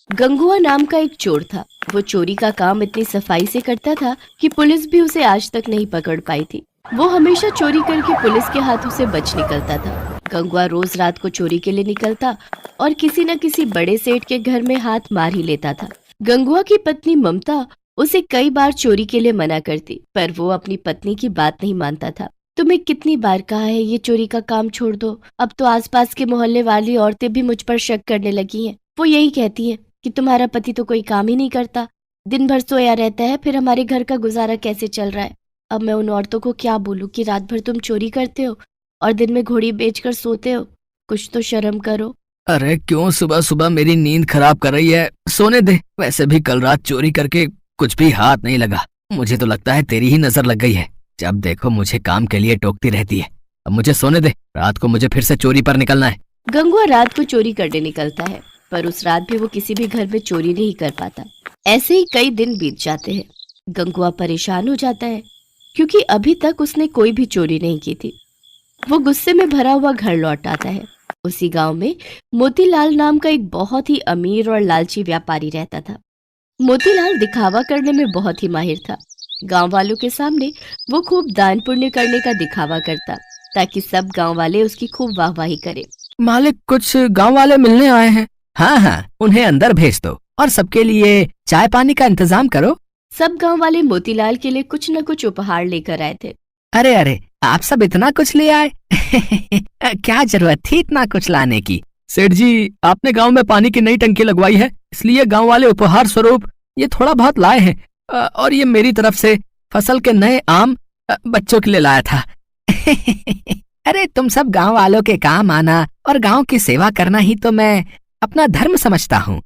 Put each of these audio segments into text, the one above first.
गंगुआ नाम का एक चोर था। वो चोरी का काम इतनी सफाई से करता था कि पुलिस भी उसे आज तक नहीं पकड़ पाई थी। वो हमेशा चोरी करके पुलिस के हाथों से बच निकलता था। गंगुआ रोज रात को चोरी के लिए निकलता और किसी न किसी बड़े सेठ के घर में हाथ मार ही लेता था। गंगुआ की पत्नी ममता उसे कई बार चोरी के लिए मना करती, पर वो अपनी पत्नी की बात नहीं मानता था। तुम्हें कितनी बार कहा है ये चोरी का काम छोड़ दो। अब तो आसपास के मोहल्ले वाली औरतें भी मुझ पर शक करने लगी हैं। वो यही कहती हैं कि तुम्हारा पति तो कोई काम ही नहीं करता, दिन भर सोया रहता है, फिर हमारे घर का गुजारा कैसे चल रहा है। अब मैं उन औरतों को क्या बोलूं कि रात भर तुम चोरी करते हो और दिन में घोड़ी बेचकर सोते हो। कुछ तो शर्म करो। अरे क्यों सुबह सुबह मेरी नींद खराब कर रही है? सोने दे। वैसे भी कल रात चोरी करके कुछ भी हाथ नहीं लगा। मुझे तो लगता है तेरी ही नजर लग गई है। जब देखो मुझे काम के लिए टोकती रहती है। अब मुझे सोने दे, रात को मुझे फिर से चोरी पर निकलना है। गंगुआ रात को चोरी करने निकलता है, पर उस रात भी वो किसी भी घर में चोरी नहीं कर पाता। ऐसे ही कई दिन बीत जाते हैं। गंगुआ परेशान हो जाता है क्योंकि अभी तक उसने कोई भी चोरी नहीं की थी। वो गुस्से में भरा हुआ घर लौट आता है। उसी गांव में मोतीलाल नाम का एक बहुत ही अमीर और लालची व्यापारी रहता था। मोतीलाल दिखावा करने में बहुत ही माहिर था। गांव वालों के सामने वो खूब दान पुण्य करने का दिखावा करता ताकि सब गांव वाले उसकी खूब वाहवाही करें। मालिक, कुछ गांव वाले मिलने आए हैं। हाँ हाँ, उन्हें अंदर भेज दो और सबके लिए चाय पानी का इंतजाम करो। सब गांव वाले मोतीलाल के लिए कुछ न कुछ उपहार लेकर आए थे। अरे अरे, आप सब इतना कुछ ले आए? क्या जरूरत थी इतना कुछ लाने की? सेठ जी, आपने गांव में पानी की नई टंकी लगवाई है, इसलिए गांव वाले उपहार स्वरूप ये थोड़ा बहुत लाए हैं। और ये मेरी तरफ से फसल के नए आम बच्चों के लिए लाया था। अरे तुम सब गांव वालों के काम आना और गांव की सेवा करना ही तो मैं अपना धर्म समझता हूँ।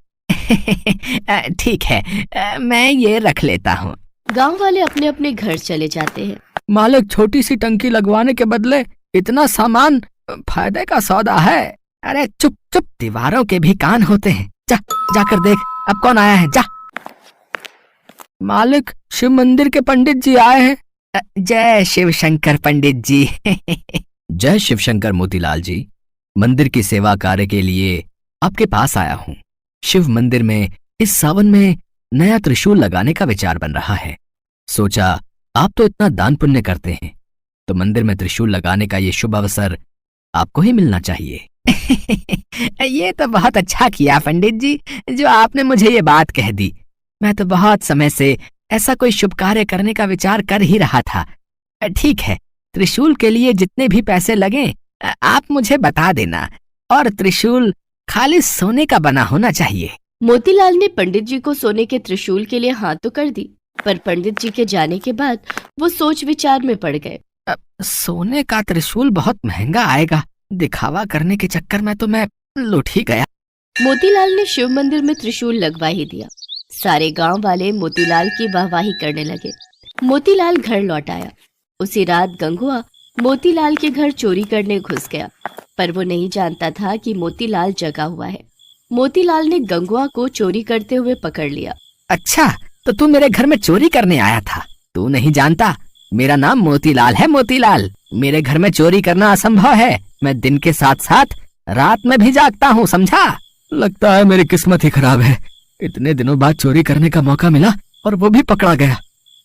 ठीक है, मैं ये रख लेता हूँ। गांव वाले अपने अपने घर चले जाते हैं। मालिक, छोटी सी टंकी लगवाने के बदले इतना सामान फायदे का सौदा है। अरे चुप चुप, दीवारों के भी कान होते हैं। जाकर देख अब कौन आया है, जा। मालिक, शिव मंदिर के पंडित जी आए हैं। जय शिव शंकर पंडित जी। जय शिव शंकर मोतीलाल जी, मंदिर की सेवा कार्य के लिए आपके पास आया हूँ। शिव मंदिर में इस सावन में नया त्रिशूल लगाने का विचार बन रहा है। सोचा आप तो इतना दान पुण्य करते हैं, तो मंदिर में त्रिशूल लगाने का ये शुभ अवसर आपको ही मिलना चाहिए। ये तो बहुत अच्छा किया पंडित जी, जो आपने मुझे ये बात कह दी। मैं तो बहुत समय से ऐसा कोई शुभ कार्य करने का विचार कर ही रहा था। ठीक है, त्रिशूल के लिए जितने भी पैसे लगे आप मुझे बता देना, और त्रिशूल खाली सोने का बना होना चाहिए। मोतीलाल ने पंडित जी को सोने के त्रिशूल के लिए हाँ तो कर दी, पर पंडित जी के जाने के बाद वो सोच विचार में पड़ गए। सोने का त्रिशूल बहुत महंगा आएगा। दिखावा करने के चक्कर में तो मैं लुट ही गया। मोतीलाल ने शिव मंदिर में त्रिशूल लगवा ही दिया। सारे गांव वाले मोतीलाल की वाहवाही करने लगे। मोतीलाल घर लौट आया। उसी रात गंगुआ मोतीलाल के घर चोरी करने घुस गया, पर वो नहीं जानता था कि मोतीलाल जगा हुआ है। मोतीलाल ने गंगुआ को चोरी करते हुए पकड़ लिया। अच्छा, तो तू मेरे घर में चोरी करने आया था? तू नहीं जानता, मेरा नाम मोतीलाल है। मोतीलाल, मेरे घर में चोरी करना असंभव है। मैं दिन के साथ साथ रात में भी जागता हूँ, समझा? लगता है मेरी किस्मत ही खराब है। इतने दिनों बाद चोरी करने का मौका मिला और वो भी पकड़ा गया।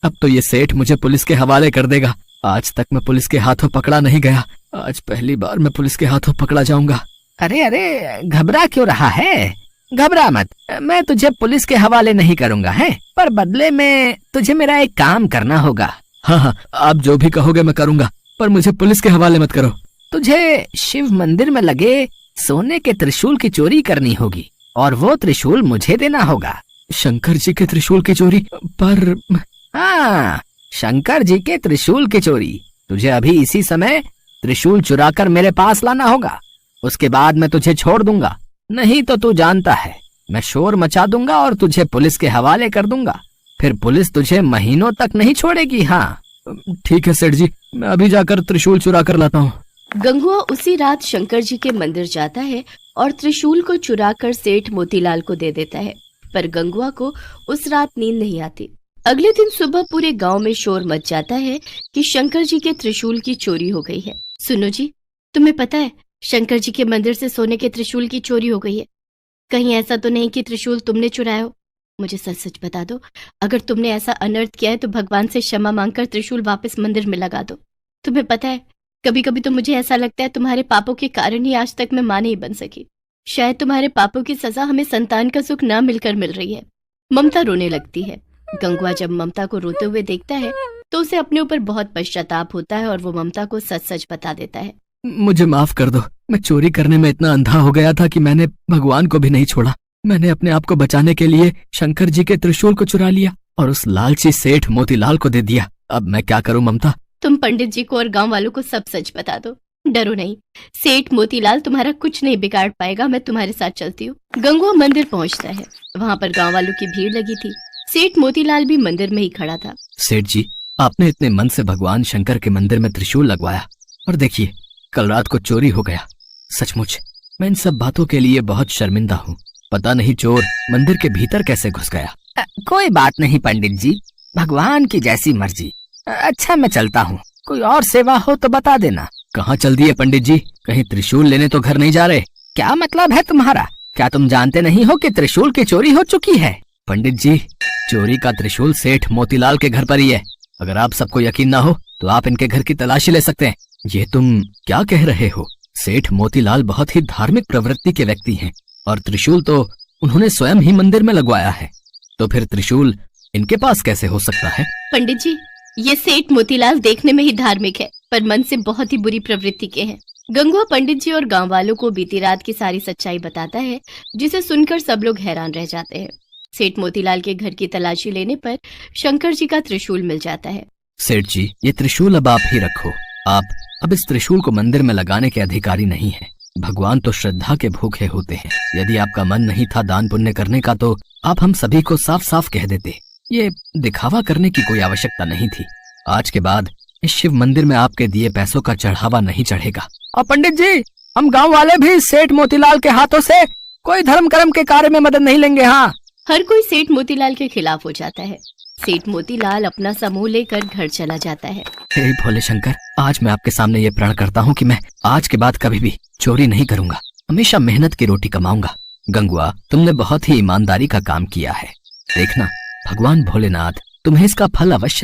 अब तो ये सेठ मुझे पुलिस के हवाले कर देगा। आज तक मैं पुलिस के हाथों पकड़ा नहीं गया, आज पहली बार मैं पुलिस के हाथों पकड़ा जाऊंगा। अरे अरे, घबरा क्यों रहा है? घबरा मत, मैं तुझे पुलिस के हवाले नहीं करूंगा, है? पर बदले में तुझे मेरा एक काम करना होगा। हाँ हाँ, आप जो भी कहोगे मैं करूंगा, पर मुझे पुलिस के हवाले मत करो। तुझे शिव मंदिर में लगे सोने के त्रिशूल की चोरी करनी होगी और वो त्रिशूल मुझे देना होगा। शंकर जी के त्रिशूल की चोरी? पर हाँ, शंकर जी के त्रिशूल की चोरी। तुझे अभी इसी समय त्रिशूल चुराकर मेरे पास लाना होगा। उसके बाद मैं तुझे छोड़ दूंगा, नहीं तो तू जानता है मैं शोर मचा दूंगा और तुझे पुलिस के हवाले कर दूंगा। फिर पुलिस तुझे महीनों तक नहीं छोड़ेगी। हाँ ठीक है सेठ जी, मैं अभी जाकर त्रिशूल चुरा कर लाता हूँ। गंगुआ उसी रात शंकर जी के मंदिर जाता है और त्रिशूल को चुराकर सेठ मोतीलाल को दे देता है, पर गंगुआ को उस रात नींद नहीं आती। अगले दिन सुबह पूरे गांव में शोर मच जाता है कि शंकर जी के त्रिशूल की चोरी हो गई है। सुनो जी, तुम्हें पता है शंकर जी के मंदिर से सोने के त्रिशूल की चोरी हो गई है। कहीं ऐसा तो नहीं कि त्रिशूल तुमने चुराया हो? मुझे सच सच बता दो। अगर तुमने ऐसा अनर्थ किया है तो भगवान से क्षमा मांगकर त्रिशूल वापस मंदिर में लगा दो। तुम्हें पता है, कभी कभी तो मुझे ऐसा लगता है तुम्हारे पापों के कारण ही आज तक मैं मां नहीं बन सकी। शायद तुम्हारे पापों की सजा हमें संतान का सुख ना मिलकर मिल रही है। ममता रोने लगती है। गंगवा जब ममता को रोते हुए देखता है तो उसे अपने ऊपर बहुत पश्चाताप होता है और वो ममता को सच सच बता देता है। मुझे माफ कर दो। मैं चोरी करने में इतना अंधा हो गया था कि मैंने भगवान को भी नहीं छोड़ा। मैंने अपने आप को बचाने के लिए शंकर जी के त्रिशूल को चुरा लिया और उस लालची सेठ मोतीलाल को दे दिया। अब मैं क्या करूं ममता? तुम पंडित जी को और गांव वालों को सब सच बता दो। डरो नहीं, सेठ मोतीलाल तुम्हारा कुछ नहीं बिगाड़ पाएगा। मैं तुम्हारे साथ चलती हूँ। गंगवा मंदिर पहुँचता है। वहाँ पर गांव वालों की भीड़ लगी थी। सेठ मोतीलाल भी मंदिर में ही खड़ा था। सेठ जी, आपने इतने मन से भगवान शंकर के मंदिर में त्रिशूल लगवाया और देखिए कल रात को चोरी हो गया। सचमुच मैं इन सब बातों के लिए बहुत शर्मिंदा हूँ। पता नहीं चोर मंदिर के भीतर कैसे घुस गया। कोई बात नहीं पंडित जी, भगवान की जैसी मर्जी। अच्छा मैं चलता हूँ, कोई और सेवा हो तो बता देना। कहाँ चल दिए पंडित जी? कहीं त्रिशूल लेने तो घर नहीं जा रहे? क्या मतलब है तुम्हारा? क्या तुम जानते नहीं हो कि त्रिशूल की चोरी हो चुकी है? पंडित जी, चोरी का त्रिशूल सेठ मोतीलाल के घर पर ही है। अगर आप सबको यकीन ना हो तो आप इनके घर की तलाशी ले सकते हैं। ये तुम क्या कह रहे हो? सेठ मोतीलाल बहुत ही धार्मिक प्रवृत्ति के व्यक्ति हैं और त्रिशूल तो उन्होंने स्वयं ही मंदिर में लगवाया है। तो फिर त्रिशूल इनके पास कैसे हो सकता है? पंडित जी, ये सेठ मोतीलाल देखने में ही धार्मिक है पर मन से बहुत ही बुरी प्रवृत्ति के हैं। गंगवा पंडित जी और गांव वालों को बीती रात की सारी सच्चाई बताता है, जिसे सुनकर सब लोग हैरान रह जाते हैं। सेठ मोतीलाल के घर की तलाशी लेने पर शंकर जी का त्रिशूल मिल जाता है। सेठ जी, ये त्रिशूल अब आप ही रखो। आप अब इस त्रिशूल को मंदिर में लगाने के अधिकारी नहीं हैं। भगवान तो श्रद्धा के भूखे होते हैं। यदि आपका मन नहीं था दान पुण्य करने का तो आप हम सभी को साफ साफ कह देते। ये दिखावा करने की कोई आवश्यकता नहीं थी। आज के बाद इस शिव मंदिर में आपके दिए पैसों का चढ़ावा नहीं चढ़ेगा। और पंडित जी, हम गांव वाले भी सेठ मोतीलाल के हाथों से कोई धर्म कर्म के कार्य में मदद नहीं लेंगे। हाँ, हर कोई सेठ मोतीलाल के खिलाफ हो जाता है। सेठ मोतीलाल अपना समूह लेकर घर चला जाता है। हे भोले शंकर, आज मैं आपके सामने ये प्रण करता हूँ कि मैं आज के बाद कभी भी चोरी नहीं करूंगा। हमेशा मेहनत की रोटी कमाऊंगा। गंगवा, तुमने बहुत ही ईमानदारी का काम किया है। देखना, भगवान भोलेनाथ तुम्हें इसका फल अवश्य